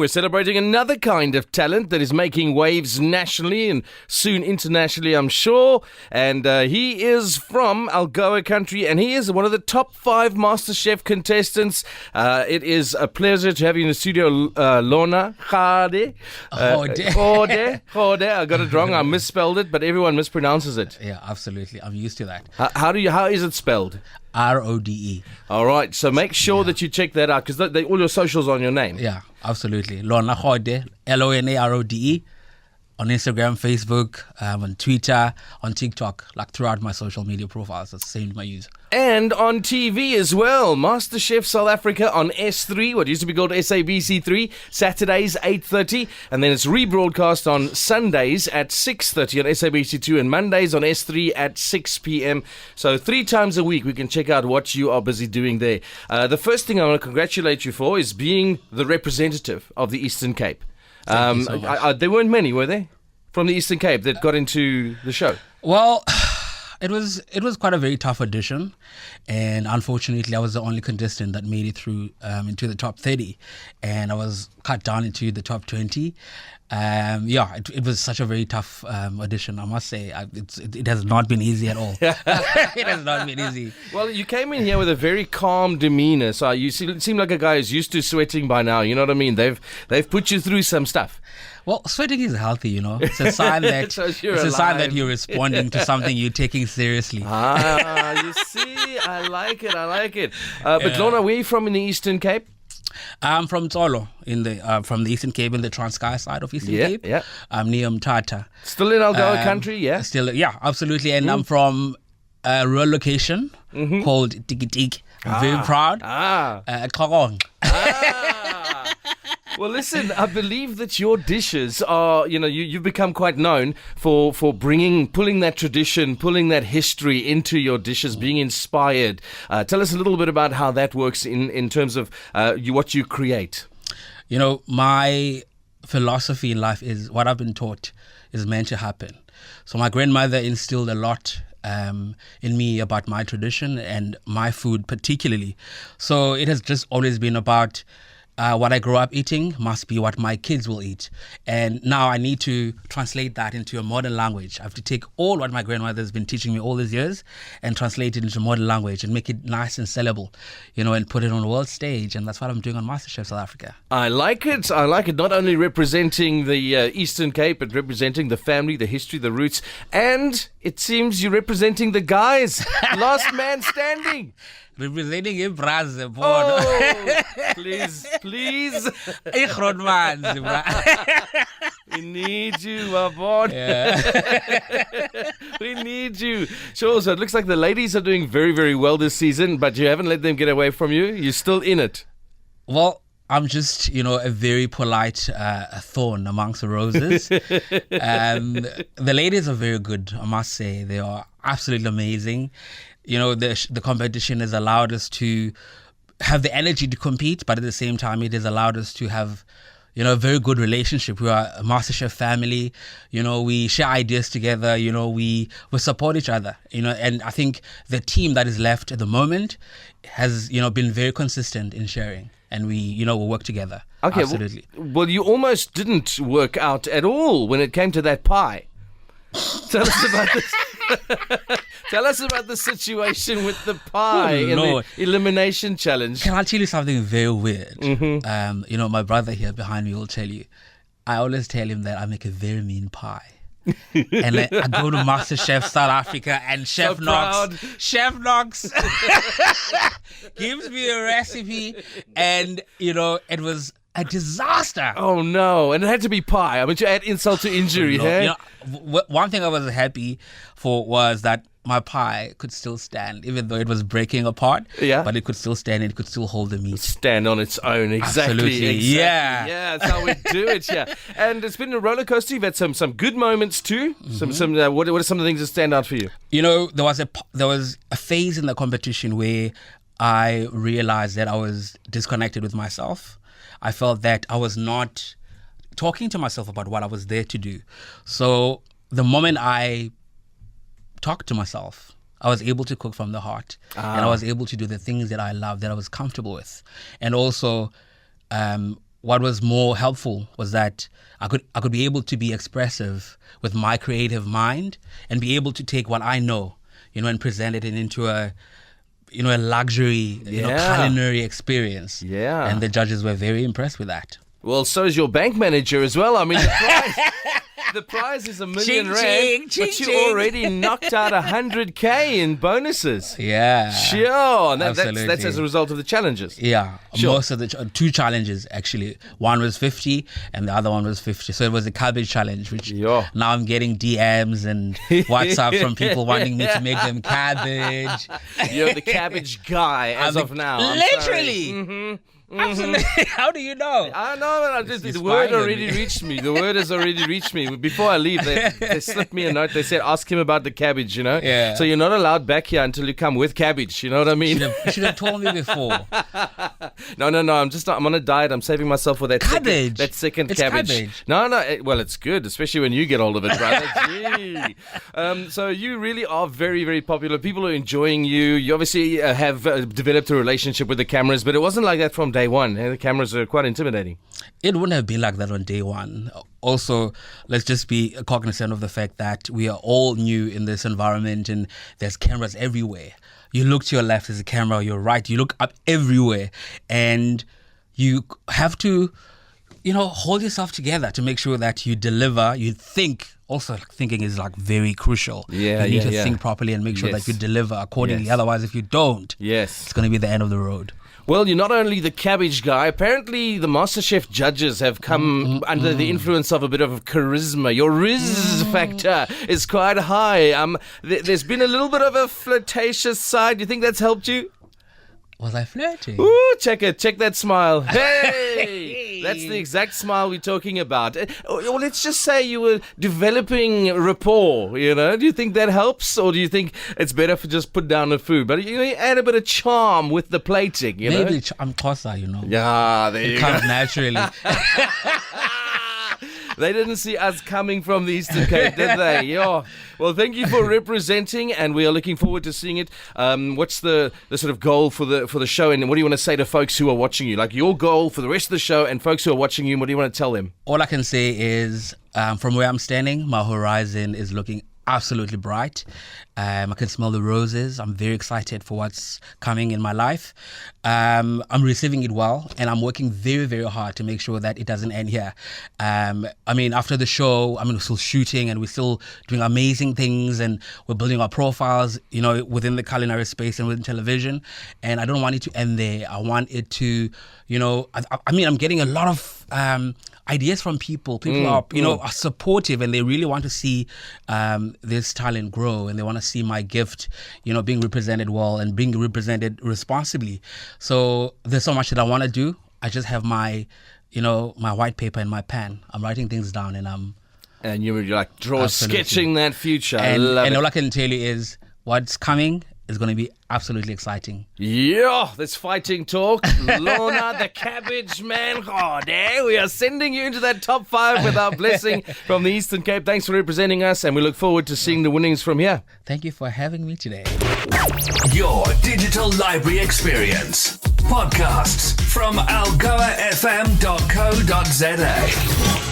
we're celebrating another kind of talent that is making waves nationally and soon internationally, I'm sure. And he is from Algoa country, and he is one of the top 5 MasterChef contestants. It is a pleasure to have you in the studio, Lona Rode. Rode. I got it wrong. I misspelled it, but everyone mispronounces it. Yeah, absolutely. I'm used to that. How is it spelled? Rode. All right, so make sure that you check that out, because all your socials on your name. Yeah, absolutely. Lona Rode, Lonarode, on Instagram, Facebook, on Twitter, on TikTok, like throughout my social media profiles. That's the same I use. And on TV as well. MasterChef South Africa on S3, what used to be called SABC3, Saturdays 8:30, and then it's rebroadcast on Sundays at 6:30 on SABC2 and Mondays on S3 at 6 p.m. So 3 times a week we can check out what you are busy doing there. The first thing I want to congratulate you for is being the representative of the Eastern Cape. Thank you so much. There weren't many, were there, from the Eastern Cape that got into the show? Well, it was quite a very tough audition, and unfortunately I was the only contestant that made it through into the top 30, and I was cut down into the top 20. It was such a very tough audition, I must say. It has not been easy at all. It has not been easy. Well, you came in here with a very calm demeanor, so you seem like a guy who's used to sweating by now. You know what I mean? They've put you through some stuff. Well, sweating is healthy, you know. It's a sign that sign that you're responding to something you're taking seriously. You see, I like it. But Lona, where are you from in the Eastern Cape? I'm from Tsolo, from the Eastern Cape, in the Transkei side of Eastern Cape. Yeah. I'm near Mthatha. Still in Algoa country, yeah? Still, yeah, absolutely. And I'm from a rural location called Tikitik. I'm very proud. Kagong. Well, listen, I believe that your dishes are, you've become quite known for pulling that tradition, pulling that history into your dishes, being inspired. Tell us a little bit about how that works in terms of what you create. You know, my philosophy in life is what I've been taught is meant to happen. So my grandmother instilled a lot in me about my tradition and my food particularly. So it has just always been about what I grow up eating must be what my kids will eat. And now I need to translate that into a modern language. I have to take all what my grandmother has been teaching me all these years and translate it into modern language and make it nice and sellable, and put it on the world stage. And that's what I'm doing on MasterChef South Africa. I like it. Not only representing the Eastern Cape, but representing the family, the history, the roots. And it seems you're representing the guys. Last man standing. Representing him, Braz. Please. We need you, my boy. Yeah. We need you. Sure, so it looks like the ladies are doing very, very well this season, but you haven't let them get away from you. You're still in it. Well, I'm just, a very polite thorn amongst the roses. The ladies are very good, I must say. They are absolutely amazing. The competition has allowed us to have the energy to compete, but at the same time, it has allowed us to have, a very good relationship. We are a MasterChef family. We share ideas together. We support each other. And I think the team that is left at the moment has, been very consistent in sharing. And we, we'll work together. Okay, absolutely. Well, you almost didn't work out at all when it came to that pie. Tell us about this. Tell us about the situation with the pie in the elimination challenge. Can I tell you something very weird? Mm-hmm. My brother here behind me will tell you. I always tell him that I make a very mean pie. And I go to MasterChef South Africa and Chef Knox gives me a recipe, and it was a disaster. Oh no! And it had to be pie. I mean, you add insult to injury. One thing I was happy for was that my pie could still stand, even though it was breaking apart. Yeah. But it could still stand and it could still hold the meat. Stand on its own. Exactly. Absolutely. Yeah. Yeah, that's how we do it. Yeah. And it's been a roller coaster. You've had some good moments too. Mm-hmm. What are some of the things that stand out for you? There was a phase in the competition where I realized that I was disconnected with myself. I felt that I was not talking to myself about what I was there to do. So the moment I talked to myself, I was able to cook from the heart. And I was able to do the things that I love, that I was comfortable with. And also what was more helpful was that I could be able to be expressive with my creative mind and be able to take what I know, and present it into a luxury, culinary experience. Yeah. And the judges were very impressed with that. Well, so is your bank manager as well. I mean, the prize is R1 million, but you already knocked out 100K in bonuses. Yeah. Sure. And Absolutely. that's as a result of the challenges. Yeah. Sure. Most of the two challenges, actually. One was 50 and the other one was 50. So it was the cabbage challenge, which Yeah. now I'm getting DMs and WhatsApp from people wanting me to make them cabbage. You're the cabbage guy as of now. I'm Literally. sorry. Mm-hmm. Absolutely. How do you know? I know, the It's word fine with already me. reached me. The word has already reached me. Before I leave, they slipped me a note. They said, ask him about the cabbage, Yeah. So you're not allowed back here until you come with cabbage, you know what I mean? You should have told me before. No, I'm on a diet. I'm saving myself for that Cabbage. second It's cabbage. cabbage. No, well, it's good, especially when you get hold of it, brother. Gee. So you really are very, very popular. People are enjoying you. You obviously have developed a relationship with the cameras, but it wasn't like that from day one. The cameras are quite intimidating. It wouldn't have been like that on day one. Also, let's just be cognizant of the fact that we are all new in this environment and there's cameras everywhere. You look to your left, there's a camera, your right, you look up everywhere. And you have to, hold yourself together to make sure that you deliver, you think. Also, thinking is very crucial. Yeah, you need to yeah. think properly and make sure Yes. that you deliver accordingly. Yes. Otherwise, if you don't, Yes. it's going to be the end of the road. Well, you're not only the cabbage guy. Apparently, the MasterChef judges have come under the influence of a bit of charisma. Your Riz factor is quite high. There's been a little bit of a flirtatious side. Do you think that's helped you? Was I flirting? Ooh, check it. Check that smile. Hey! That's the exact smile we're talking about. Or let's just say you were developing rapport, Do you think that helps? Or do you think it's better for just put down the food? But you add a bit of charm with the plating, Maybe I'm closer, Yeah, there It you comes go. naturally. They didn't see us coming from the Eastern Cape, did they? Yeah. Well, thank you for representing, and we are looking forward to seeing it. What's the sort of goal for the show, and what do you want to say to folks who are watching you? Like your goal for the rest of the show, and folks who are watching you, what do you want to tell them? All I can say is, from where I'm standing, my horizon is looking absolutely bright. I can smell the roses. I'm very excited for what's coming in my life. I'm receiving it well, and I'm working very, very hard to make sure that it doesn't end here. After the show, we're still shooting and we're still doing amazing things, and we're building our profiles, within the culinary space and within television. And I don't want it to end there. I want it to, I'm getting a lot of ideas from people. People are supportive, and they really want to see this talent grow, and they want to see my gift, being represented well and being represented responsibly. So there's so much that I want to do. I just have my white paper and my pen. I'm writing things down, And you're like Absolutely. sketching that future. and Love it. all I can tell you is what's coming is going to be absolutely exciting. Yeah, that's fighting talk. Lona, the cabbage man. Oh, there we are sending you into that top 5 with our blessing from the Eastern Cape. Thanks for representing us, and we look forward to seeing the winnings from here. Thank you for having me today. Your digital library experience. Podcasts from algoafm.co.za.